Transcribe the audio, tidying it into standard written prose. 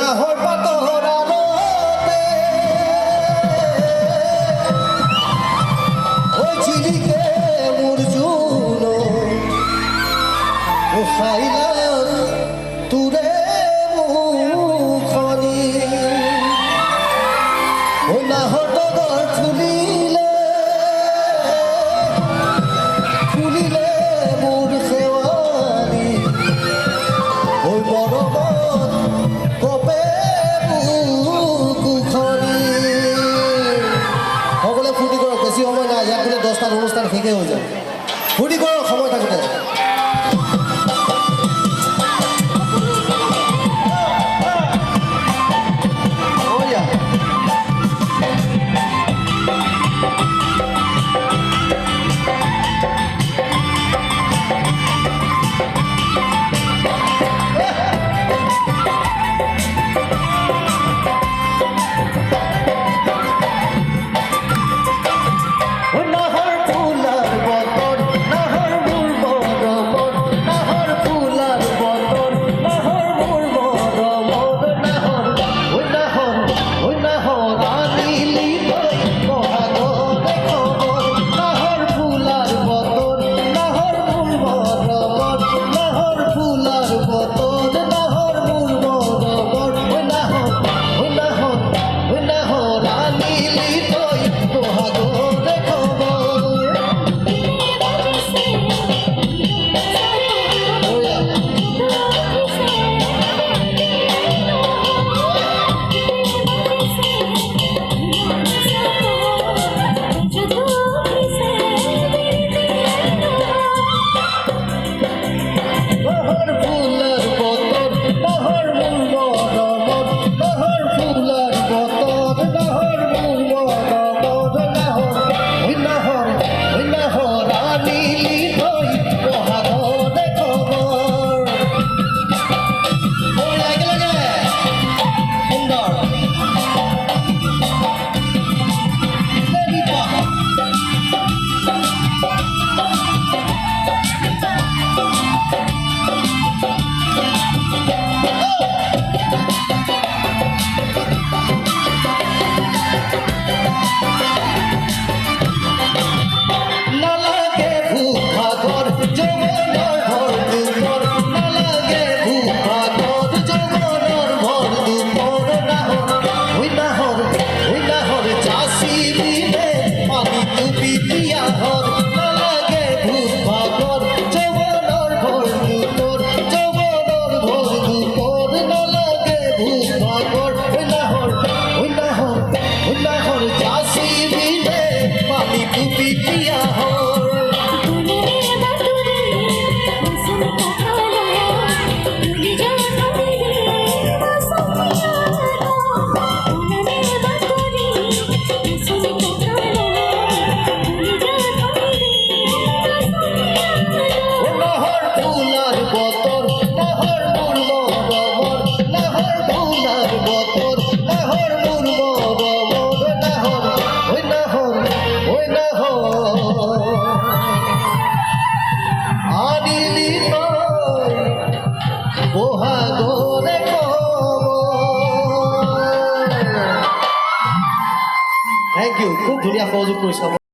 নাহৰ পাতৰ আলতে ঐ চিলিকে মোৰ জোন খাইলা তোৰে মুখনি ঐ নাহৰ তগৰ ফুলিলে ফুলিলে মোৰ শেৱালি ঐ মৰমত কপে বুকুখনি সকলোৱে ফূৰ্তি কৰক বেছি সময় নাই ইয়াত বোলে 10টাত অনুষ্ঠান শেষে হৈ যায় ফূৰ্তি কৰক সময় থাকোঁতে Thank you. খুব ধুনীয়া সহযোগ কৰিছে।